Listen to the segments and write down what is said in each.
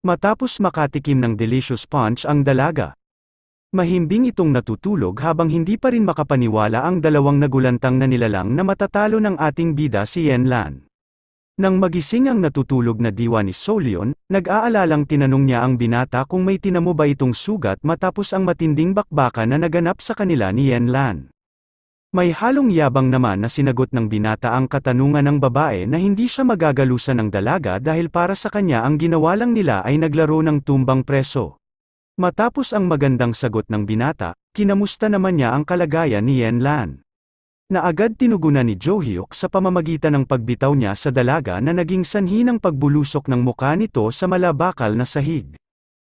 Matapos makatikim ng delicious punch ang dalaga. Mahimbing itong natutulog habang hindi pa rin makapaniwala ang dalawang nagulantang na nilalang na matatalo ng ating bida si Yenlan. Nang magising ang natutulog na diwa ni Solion, nag-aalalang tinanong niya ang binata kung may tinamo ba itong sugat matapos ang matinding bakbakan na naganap sa kanila ni Yenlan. May halong yabang naman na sinagot ng binata ang katanungan ng babae na hindi siya magagalusan ng dalaga dahil para sa kanya ang ginawa lang nila ay naglaro ng tumbang preso. Matapos ang magandang sagot ng binata, kinamusta naman niya ang kalagayan ni Yenlan. Na agad tinugunan ni Jo-hyuk sa pamamagitan ng pagbitaw niya sa dalaga na naging sanhi ng pagbulusok ng mukha nito sa malabakal na sahig.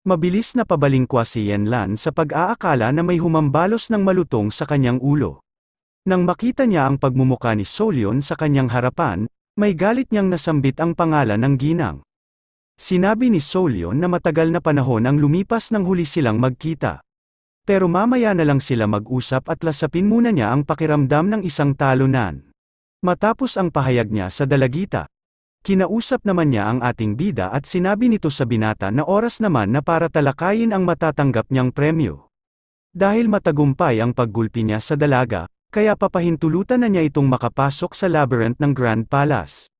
Mabilis na pabalingkwa si Yenlan sa pag-aakala na may humambalos ng malutong sa kanyang ulo. Nang makita niya ang pagmumukha ni Solion sa kanyang harapan, may galit niyang nasambit ang pangalan ng ginang. Sinabi ni Solion na matagal na panahon ang lumipas nang huli silang magkita. Pero mamaya na lang sila mag-usap at lasapin muna niya ang pakiramdam ng isang talunan. Matapos ang pahayag niya sa dalagita, kinausap naman niya ang ating bida at sinabi nito sa binata na oras naman na para talakayin ang matatanggap niyang premyo. Dahil matagumpay ang paggulpi niya sa dalaga, kaya papahintulutan na niya itong makapasok sa labyrinth ng Grand Palace.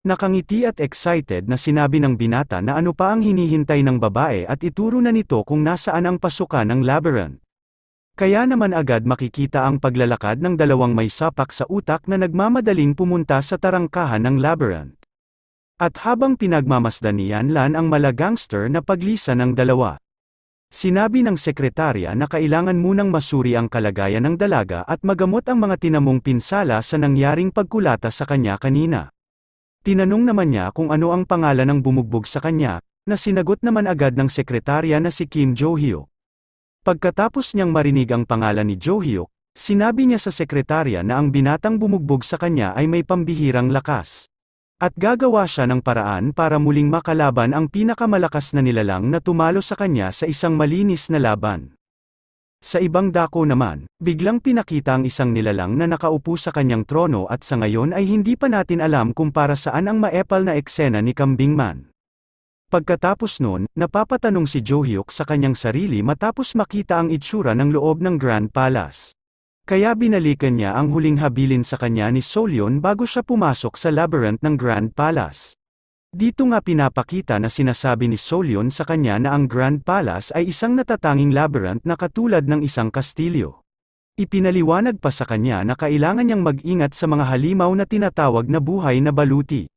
Nakangiti at excited na sinabi ng binata na ano pa ang hinihintay ng babae at ituro na nito kung nasaan ang pasukan ng labyrinth. Kaya naman agad makikita ang paglalakad ng dalawang may sapak sa utak na nagmamadaling pumunta sa tarangkahan ng labyrinth. At habang pinagmamasdan ni Yenlan ang mala gangster na paglisan ng dalawa, sinabi ng sekretarya na kailangan munang masuri ang kalagayan ng dalaga at magamot ang mga tinamong pinsala sa nangyaring pagkulata sa kanya kanina. Tinanong naman niya kung ano ang pangalan ng bumugbog sa kanya, na sinagot naman agad ng sekretarya na si Kim Jo-hyuk. Pagkatapos niyang marinig ang pangalan ni Jo-hyuk, sinabi niya sa sekretarya na ang binatang bumugbog sa kanya ay may pambihirang lakas. At gagawa siya ng paraan para muling makalaban ang pinakamalakas na nilalang na tumalo sa kanya sa isang malinis na laban. Sa ibang dako naman, biglang pinakita ang isang nilalang na nakaupo sa kanyang trono at sa ngayon ay hindi pa natin alam kung para saan ang maepal na eksena ni Kambing Man. Pagkatapos nun, napapatanong si Jo-hyuk sa kanyang sarili matapos makita ang itsura ng loob ng Grand Palace. Kaya binalikan niya ang huling habilin sa kanya ni Solion bago siya pumasok sa labyrinth ng Grand Palace. Dito nga pinapakita na sinasabi ni Solion sa kanya na ang Grand Palace ay isang natatanging labyrinth na katulad ng isang kastilyo. Ipinaliwanag pa sa kanya na kailangan niyang mag-ingat sa mga halimaw na tinatawag na buhay na baluti.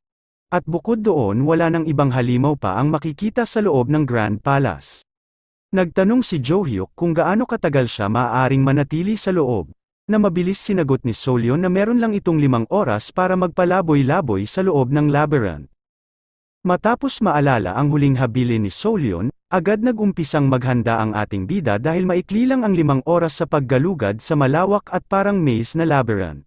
At bukod doon wala nang ibang halimaw pa ang makikita sa loob ng Grand Palace. Nagtanong si Jo-hyuk kung gaano katagal siya maaaring manatili sa loob, na mabilis sinagot ni Solion na meron lang itong 5 oras para magpalaboy-laboy sa loob ng labyrinth. Matapos maalala ang huling habilin ni Solion, agad nag-umpisang maghanda ang ating bida dahil maikli lang ang 5 oras sa paggalugad sa malawak at parang maze na labyrinth.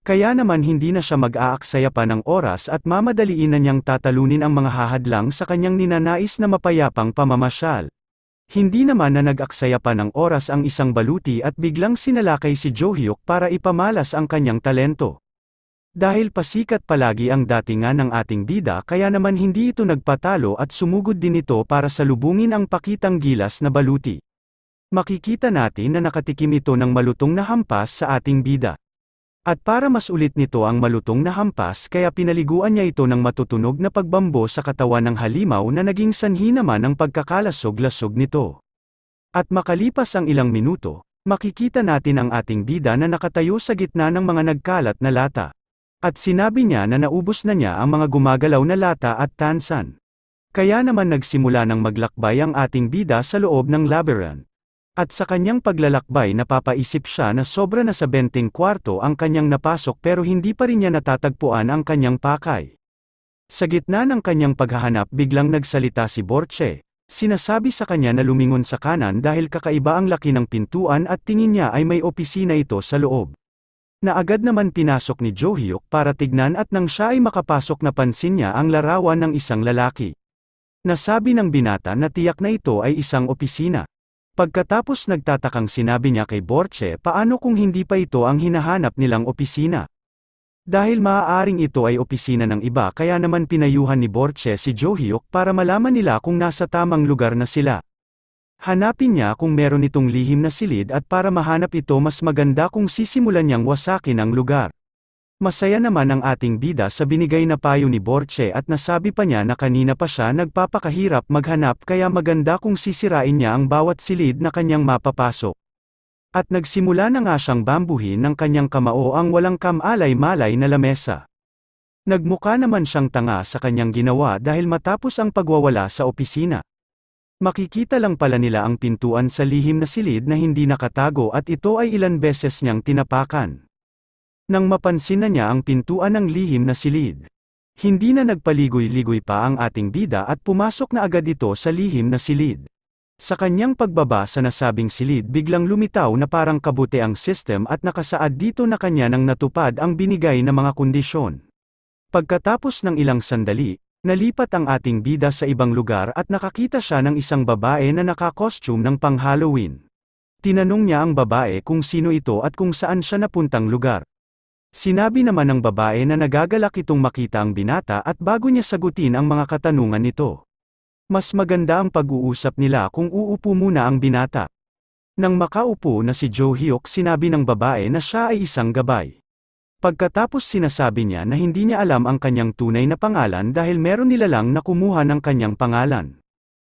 Kaya naman hindi na siya mag-aaksaya pa ng oras at mamadaliin na niyang tatalunin ang mga hahadlang sa kanyang ninanais na mapayapang pamamasyal. Hindi naman na nag-aksaya pa ng oras ang isang baluti at biglang sinalakay si Jo-hyuk para ipamalas ang kanyang talento. Dahil pasikat palagi ang datingan ng ating bida kaya naman hindi ito nagpatalo at sumugod din ito para salubungin ang pakitang gilas na baluti. Makikita natin na nakatikim ito ng malutong na hampas sa ating bida. At para mas ulit nito ang malutong na hampas kaya pinaliguan niya ito ng matutunog na pagbambo sa katawan ng halimaw na naging sanhi naman ng pagkakalasog-lasog nito. At makalipas ang ilang minuto, makikita natin ang ating bida na nakatayo sa gitna ng mga nagkalat na lata. At sinabi niya na naubos na niya ang mga gumagalaw na lata at tansan. Kaya naman nagsimula ng maglakbay ang ating bida sa loob ng labyrinth. At sa kanyang paglalakbay napapaisip siya na sobra na sa 20 kwarto ang kanyang napasok pero hindi pa rin niya natatagpuan ang kanyang pakay. Sa gitna ng kanyang paghahanap biglang nagsalita si Borche. Sinasabi sa kanya na lumingon sa kanan dahil kakaiba ang laki ng pintuan at tingin niya ay may opisina ito sa loob. Na agad naman pinasok ni Jo-hyuk para tignan at nang siya ay makapasok napansin niya ang larawan ng isang lalaki. Nasabi ng binata na tiyak na ito ay isang opisina. Pagkatapos nagtatakang sinabi niya kay Borche paano kung hindi pa ito ang hinahanap nilang opisina. Dahil maaaring ito ay opisina ng iba kaya naman pinayuhan ni Borche si Jo-hyuk para malaman nila kung nasa tamang lugar na sila. Hanapin niya kung meron itong lihim na silid at para mahanap ito mas maganda kung sisimulan niyang wasakin ang lugar. Masaya naman ang ating bida sa binigay na payo ni Borche at nasabi pa niya na kanina pa siya nagpapakahirap maghanap kaya maganda kung sisirain niya ang bawat silid na kanyang mapapasok. At nagsimula na nga siyang bambuhin ng kanyang kamao ang walang kamalay-malay na lamesa. Nagmukha naman siyang tanga sa kanyang ginawa dahil matapos ang pagwawala sa opisina. Makikita lang pala nila ang pintuan sa lihim na silid na hindi nakatago at ito ay ilan beses niyang tinapakan. Nang mapansin na niya ang pintuan ng lihim na silid, hindi na nagpaligoy-ligoy pa ang ating bida at pumasok na agad ito sa lihim na silid. Sa kanyang pagbaba sa nasabing silid biglang lumitaw na parang kabute ang system at nakasaad dito na kanya nang natupad ang binigay na mga kondisyon. Pagkatapos ng ilang sandali, nalipat ang ating bida sa ibang lugar at nakakita siya ng isang babae na naka-costume ng pang-Halloween. Tinanong niya ang babae kung sino ito at kung saan siya napuntang lugar. Sinabi naman ng babae na nagagalak itong makita ang binata at bago niya sagutin ang mga katanungan nito. Mas maganda ang pag-uusap nila kung uupo muna ang binata. Nang makaupo na si Jo-hyuk sinabi ng babae na siya ay isang gabay. Pagkatapos sinasabi niya na hindi niya alam ang kanyang tunay na pangalan dahil meron nilalang na kumuha ng kanyang pangalan.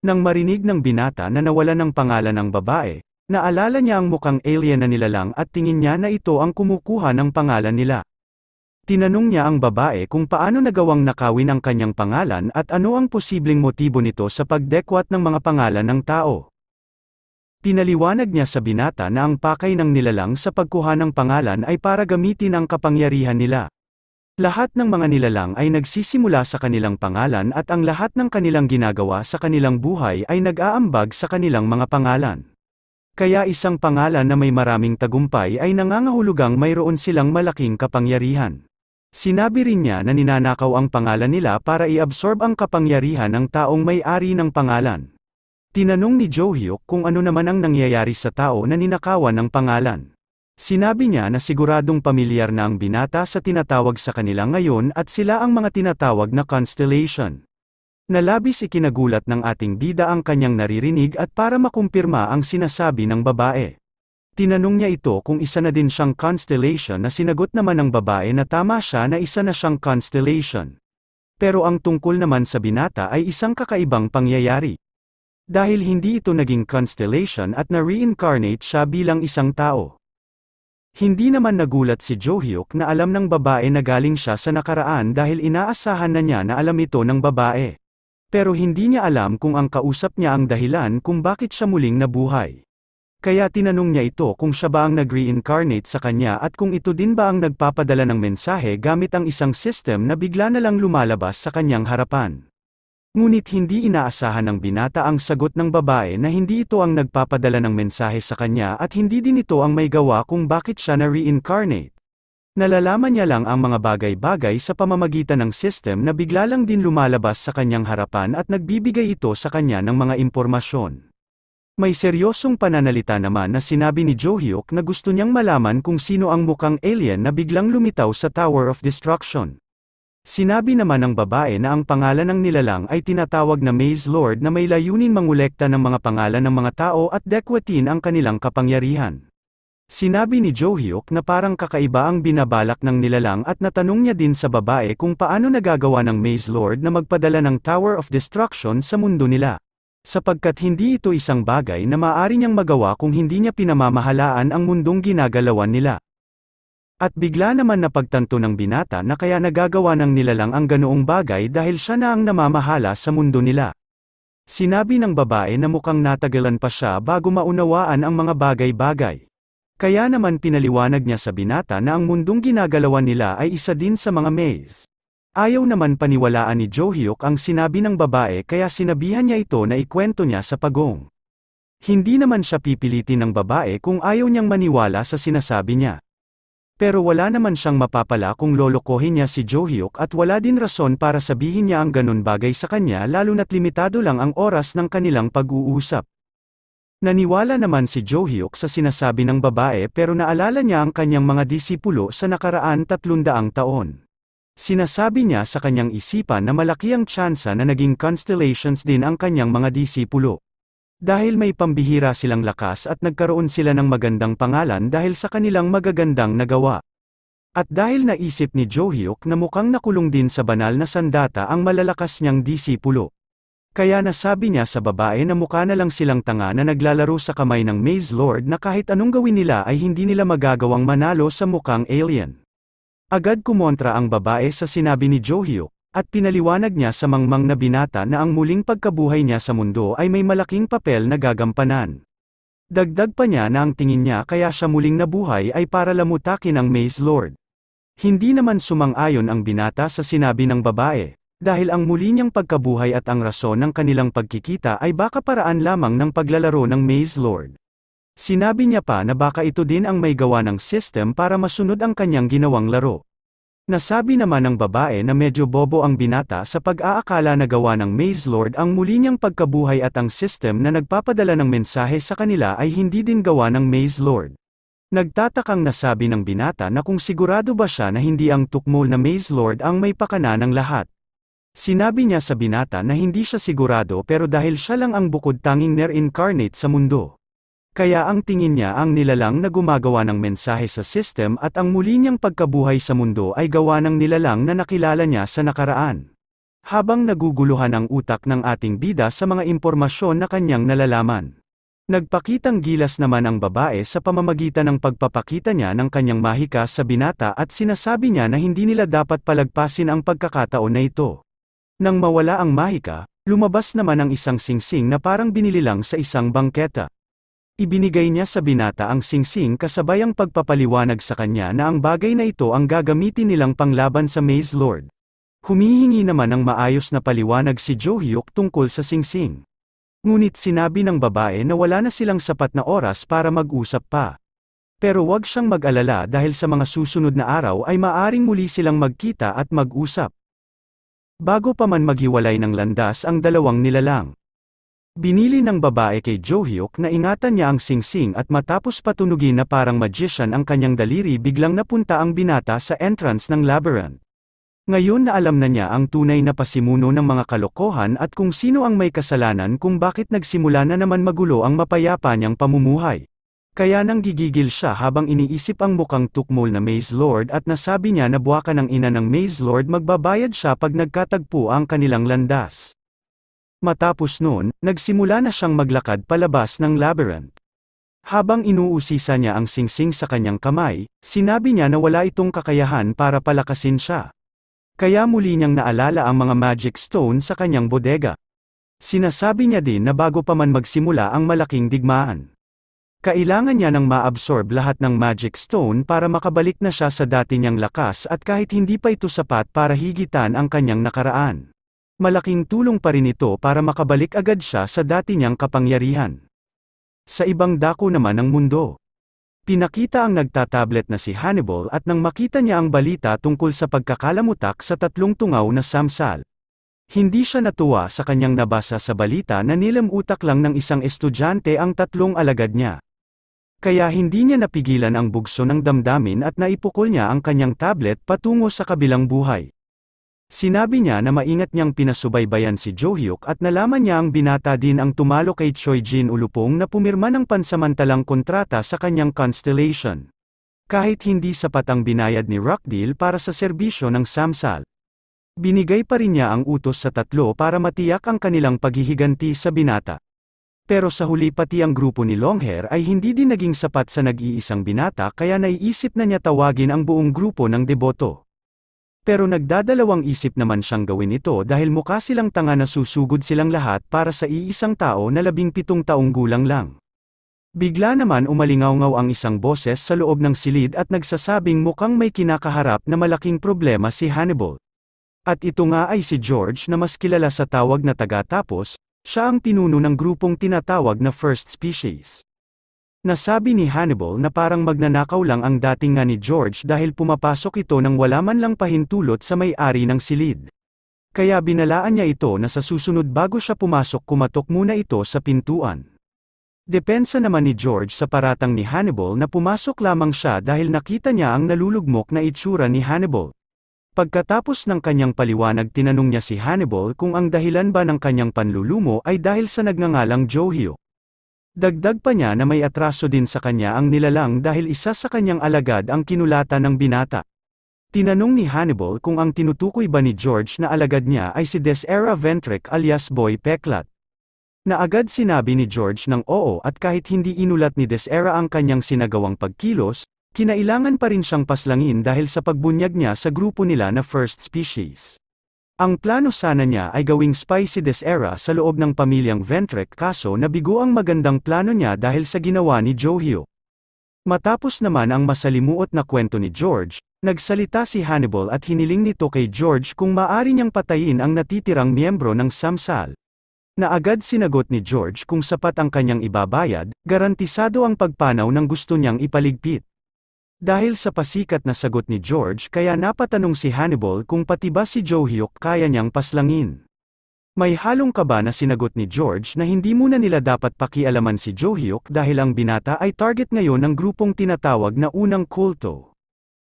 Nang marinig ng binata na nawalan ng pangalan ng babae, naalala niya ang mukhang alien na nilalang at tingin niya na ito ang kumukuha ng pangalan nila. Tinanong niya ang babae kung paano nagawang nakawin ang kanyang pangalan at ano ang posibleng motibo nito sa pagdekwat ng mga pangalan ng tao. Pinaliwanag niya sa binata na ang pakay ng nilalang sa pagkuha ng pangalan ay para gamitin ang kapangyarihan nila. Lahat ng mga nilalang ay nagsisimula sa kanilang pangalan at ang lahat ng kanilang ginagawa sa kanilang buhay ay nag-aambag sa kanilang mga pangalan. Kaya isang pangalan na may maraming tagumpay ay nangangahulugang mayroon silang malaking kapangyarihan. Sinabi rin niya na ninanakaw ang pangalan nila para i-absorb ang kapangyarihan ng taong may-ari ng pangalan. Tinanong ni Jo-hyuk kung ano naman ang nangyayari sa tao na ninakawan ng pangalan. Sinabi niya na siguradong pamilyar na ang binata sa tinatawag sa kanila ngayon at sila ang mga tinatawag na constellation. Nalabis ikinagulat ng ating bida ang kanyang naririnig at para makumpirma ang sinasabi ng babae. Tinanong niya ito kung isa na din siyang constellation na sinagot naman ng babae na tama siya na isa na siyang constellation. Pero ang tungkol naman sa binata ay isang kakaibang pangyayari. Dahil hindi ito naging constellation at na-reincarnate siya bilang isang tao. Hindi naman nagulat si Jo-hyuk na alam ng babae na galing siya sa nakaraan dahil inaasahan na niya na alam ito ng babae. Pero hindi niya alam kung ang kausap niya ang dahilan kung bakit siya muling nabuhay. Kaya tinanong niya ito kung siya ba ang nag-reincarnate sa kanya at kung ito din ba ang nagpapadala ng mensahe gamit ang isang system na bigla na lang lumalabas sa kanyang harapan. Ngunit hindi inaasahan ng binata ang sagot ng babae na hindi ito ang nagpapadala ng mensahe sa kanya at hindi din ito ang may gawa kung bakit siya na-reincarnate. Nalalaman niya lang ang mga bagay-bagay sa pamamagitan ng system na bigla lang din lumalabas sa kanyang harapan at nagbibigay ito sa kanya ng mga impormasyon. May seryosong pananalita naman na sinabi ni Jo-hyuk na gusto niyang malaman kung sino ang mukhang alien na biglang lumitaw sa Tower of Destruction. Sinabi naman ng babae na ang pangalan ng nilalang ay tinatawag na Maze Lord na may layunin mangolekta ng mga pangalan ng mga tao at dekwatin ang kanilang kapangyarihan. Sinabi ni Jo-hyuk na parang kakaiba ang binabalak ng nilalang at natanong niya din sa babae kung paano nagagawa ng Maze Lord na magpadala ng Tower of Destruction sa mundo nila. Sapagkat hindi ito isang bagay na maaari niyang magawa kung hindi niya pinamamahalaan ang mundong ginagalawan nila. At bigla naman napagtanto ng binata na kaya nagagawa ng nilalang ang ganoong bagay dahil siya na ang namamahala sa mundo nila. Sinabi ng babae na mukhang natagalan pa siya bago maunawaan ang mga bagay-bagay. Kaya naman pinaliwanag niya sa binata na ang mundong ginagalawan nila ay isa din sa mga maze. Ayaw naman paniwalaan ni Jo-hyuk ang sinabi ng babae kaya sinabihan niya ito na ikwento niya sa pagong. Hindi naman siya pipilitin ng babae kung ayaw niyang maniwala sa sinasabi niya. Pero wala naman siyang mapapala kung lolokohin niya si Jo-hyuk at wala din rason para sabihin niya ang ganun bagay sa kanya lalo na't limitado lang ang oras ng kanilang pag-uusap. Naniwala naman si Jo Hyuk sa sinasabi ng babae pero naalala niya ang kanyang mga disipulo sa nakaraan 300 taon. Sinasabi niya sa kanyang isipan na malaki ang tsansa na naging constellations din ang kanyang mga disipulo. Dahil may pambihira silang lakas at nagkaroon sila ng magandang pangalan dahil sa kanilang magagandang nagawa. At dahil naisip ni Jo Hyuk na mukhang nakulong din sa banal na sandata ang malalakas niyang disipulo. Kaya nasabi niya sa babae na mukha na lang silang tanga na naglalaro sa kamay ng Maze Lord na kahit anong gawin nila ay hindi nila magagawang manalo sa mukhang alien. Agad kumontra ang babae sa sinabi ni Jo Hyuk, at pinaliwanag niya sa mangmang na binata na ang muling pagkabuhay niya sa mundo ay may malaking papel na gagampanan. Dagdag pa niya na ang tingin niya kaya siya muling nabuhay ay para lamutakin ang Maze Lord. Hindi naman sumang-ayon ang binata sa sinabi ng babae, dahil ang muli niyang pagkabuhay at ang rason ng kanilang pagkikita ay baka paraan lamang ng paglalaro ng Maze Lord. Sinabi niya pa na baka ito din ang may gawa ng system para masunod ang kanyang ginawang laro. Nasabi naman ng babae na medyo bobo ang binata sa pag-aakala na gawa ng Maze Lord ang muli niyang pagkabuhay at ang system na nagpapadala ng mensahe sa kanila ay hindi din gawa ng Maze Lord. Nagtatakang nasabi ng binata na kung sigurado ba siya na hindi ang tukmol na Maze Lord ang may pakana ng lahat. Sinabi niya sa binata na hindi siya sigurado pero dahil siya lang ang bukod tanging reincarnate sa mundo. Kaya ang tingin niya ang nilalang na gumagawa ng mensahe sa system at ang muli niyang pagkabuhay sa mundo ay gawa ng nilalang na nakilala niya sa nakaraan. Habang naguguluhan ang utak ng ating bida sa mga impormasyon na kanyang nalalaman. Nagpakitang gilas naman ang babae sa pamamagitan ng pagpapakita niya ng kanyang mahika sa binata at sinasabi niya na hindi nila dapat palagpasin ang pagkakataon na ito. Nang mawala ang mahika, lumabas naman ang isang singsing na parang binili lang sa isang bangketa. Ibinigay niya sa binata ang singsing kasabay ang pagpapaliwanag sa kanya na ang bagay na ito ang gagamitin nilang panglaban sa Maze Lord. Humihingi naman ng maayos na paliwanag si Jo Hyuk tungkol sa singsing. Ngunit sinabi ng babae na wala na silang sapat na oras para mag-usap pa. Pero wag siyang mag-alala dahil sa mga susunod na araw ay maaring muli silang magkita at mag-usap. Bago pa man maghiwalay ng landas ang dalawang nilalang. Binili ng babae kay Jo Hyuk na ingatan niya ang singsing at matapos patunugin na parang magician ang kanyang daliri biglang napunta ang binata sa entrance ng labyrinth. Ngayon na alam na niya ang tunay na pasimuno ng mga kalokohan at kung sino ang may kasalanan kung bakit nagsimula na naman magulo ang mapayapa niyang pamumuhay. Kaya nang gigigil siya habang iniisip ang mukhang tukmol na Maze Lord at nasabi niya na buwakan ng ina ng Maze Lord magbabayad siya pag nagkatagpo ang kanilang landas. Matapos noon, nagsimula na siyang maglakad palabas ng labyrinth. Habang inuusisa niya ang singsing sa kanyang kamay, sinabi niya na wala itong kakayahan para palakasin siya. Kaya muli niyang naalala ang mga magic stone sa kanyang bodega. Sinasabi niya din na bago pa man magsimula ang malaking digmaan. Kailangan niya nang ma-absorb lahat ng magic stone para makabalik na siya sa dati niyang lakas at kahit hindi pa ito sapat para higitan ang kanyang nakaraan. Malaking tulong pa rin ito para makabalik agad siya sa dati niyang kapangyarihan. Sa ibang dako naman ng mundo. Pinakita ang nagtatablet na si Hannibal at nang makita niya ang balita tungkol sa pagkakalamutak sa 3 tungaw na samsal. Hindi siya natuwa sa kanyang nabasa sa balita na nilamutak lang ng isang estudyante ang 3 alagad niya. Kaya hindi niya napigilan ang bugso ng damdamin at naipukol niya ang kanyang tablet patungo sa kabilang buhay. Sinabi niya na maingat niyang pinasubaybayan si Jo Hyuk at nalaman niya ang binata din ang tumalo kay Choi Jin Ulupong na pumirma ng pansamantalang kontrata sa kanyang constellation. Kahit hindi sapat ang binayad ni Rockdale para sa serbisyo ng samsal. Binigay pa rin niya ang utos sa 3 para matiyak ang kanilang paghihiganti sa binata. Pero sa huli pati ang grupo ni Longhair ay hindi din naging sapat sa nag-iisang binata kaya naiisip na niya tawagin ang buong grupo ng deboto. Pero nagdadalawang isip naman siyang gawin ito dahil mukha silang tanga na susugod silang lahat para sa iisang tao na 17 taong gulang lang. Bigla naman umalingaw-ngaw ang isang boses sa loob ng silid at nagsasabing mukhang may kinakaharap na malaking problema si Hannibal. At ito nga ay si George na mas kilala sa tawag na taga-tapos, siya ang pinuno ng grupong tinatawag na First Species. Nasabi ni Hannibal na parang magnanakaw lang ang dating nga ni George dahil pumapasok ito nang wala man lang pahintulot sa may-ari ng silid. Kaya binalaan niya ito na sa susunod bago siya pumasok kumatok muna ito sa pintuan. Depensa naman ni George sa paratang ni Hannibal na pumasok lamang siya dahil nakita niya ang nalulugmok na itsura ni Hannibal. Pagkatapos ng kanyang paliwanag tinanong niya si Hannibal kung ang dahilan ba ng kanyang panlulumo ay dahil sa nagngangalang Joe. Dagdag pa niya na may atraso din sa kanya ang nilalang dahil isa sa kanyang alagad ang kinulatan ng binata. Tinanong ni Hannibal kung ang tinutukoy ba ni George na alagad niya ay si Desera Ventrek alias Boy Peklat. Na agad sinabi ni George ng oo at kahit hindi inulat ni Desera ang kanyang sinagawang pagkilos, kinailangan pa rin siyang paslangin dahil sa pagbunyag niya sa grupo nila na First Species. Ang plano sana niya ay gawing spy si Desera sa loob ng pamilyang Ventrek kaso nabigo ang magandang plano niya dahil sa ginawa ni Joe. Matapos naman ang masalimuot na kwento ni George, nagsalita si Hannibal at hiniling nito kay George kung maaari niyang patayin ang natitirang miyembro ng Samsal. Na agad sinagot ni George kung sapat ang kanyang ibabayad, garantisado ang pagpanaw ng gusto niyang ipaligpit. Dahil sa pasikat na sagot ni George kaya napatanong si Hannibal kung pati ba si Joe kaya niyang paslangin. May halong kaba na sinagot ni George na hindi muna nila dapat pakialaman si Joe dahil ang binata ay target ngayon ng grupong tinatawag na Unang Kulto.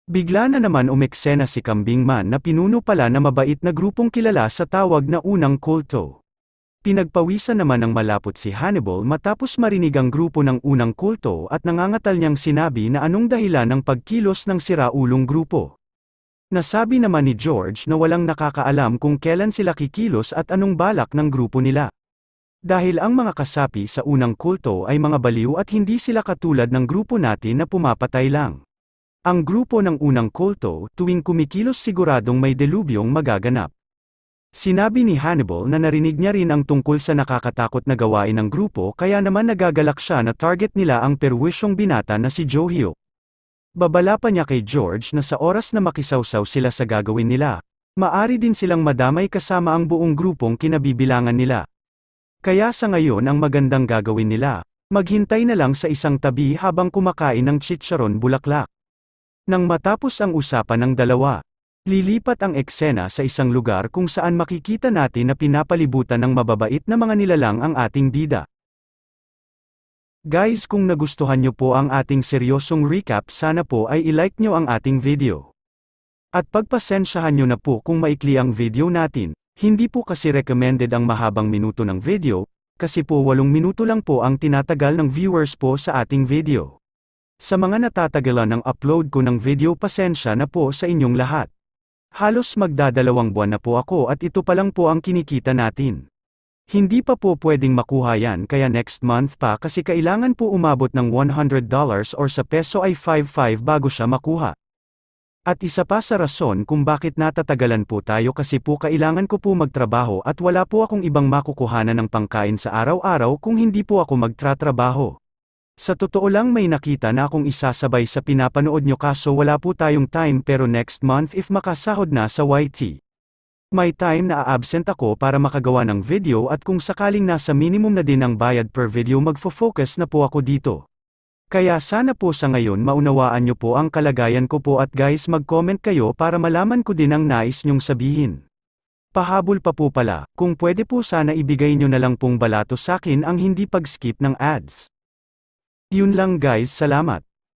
Bigla na naman umeksena si Kambing Man na pinuno pala na mabait na grupong kilala sa tawag na Unang Kulto. Pinagpawisan naman ng malapot si Hannibal matapos marinig ang grupo ng Unang Kulto at nangangatal niyang sinabi na anong dahilan ng pagkilos ng siraulong grupo. Nasabi naman ni George na walang nakakaalam kung kailan sila kikilos at anong balak ng grupo nila. Dahil ang mga kasapi sa Unang Kulto ay mga baliw at hindi sila katulad ng grupo natin na pumapatay lang. Ang grupo ng Unang Kulto, tuwing kumikilos siguradong may delubyong magaganap. Sinabi ni Hannibal na narinig niya rin ang tungkol sa nakakatakot na gawain ng grupo kaya naman nagagalak siya na target nila ang perwisyong binata na si Joe. Babala pa niya kay George na sa oras na makisawsaw sila sa gagawin nila, maari din silang madamay kasama ang buong grupong kinabibilangan nila. Kaya sa ngayon ang magandang gagawin nila, maghintay na lang sa isang tabi habang kumakain ng chicharon bulaklak. Nang matapos ang usapan ng dalawa, lilipat ang eksena sa isang lugar kung saan makikita natin na pinapalibutan ng mababait na mga nilalang ang ating bida. Guys, kung nagustuhan nyo po ang ating seryosong recap sana po ay ilike nyo ang ating video. At pagpasensyahan nyo na po kung maikli ang video natin, hindi po kasi recommended ang mahabang minuto ng video, kasi po 8 minuto lang po ang tinatagal ng viewers po sa ating video. Sa mga natatagalan ng upload ko ng video pasensya na po sa inyong lahat. Halos magdadalawang buwan na po ako at ito pa lang po ang kinikita natin. Hindi pa po pwedeng makuha yan kaya next month pa kasi kailangan po umabot ng $100 or sa peso ay 5.5 bago siya makuha. At isa pa sa rason kung bakit natatagalan po tayo kasi po kailangan ko po magtrabaho at wala po akong ibang makukuhanan ng pangkain sa araw-araw kung hindi po ako magtratrabaho. Sa totoo lang may nakita na akong isasabay sa pinapanood nyo kaso wala po tayong time pero next month if makasahod na sa YT. May time na a-absent ako para makagawa ng video at kung sakaling nasa minimum na din ang bayad per video magfo-focus na po ako dito. Kaya sana po sa ngayon maunawaan nyo po ang kalagayan ko po at guys mag-comment kayo para malaman ko din ang nais nyong sabihin. Pahabol pa po pala, kung pwede po sana ibigay nyo na lang pong balato sa akin ang hindi pag-skip ng ads. Yun lang guys, salamat.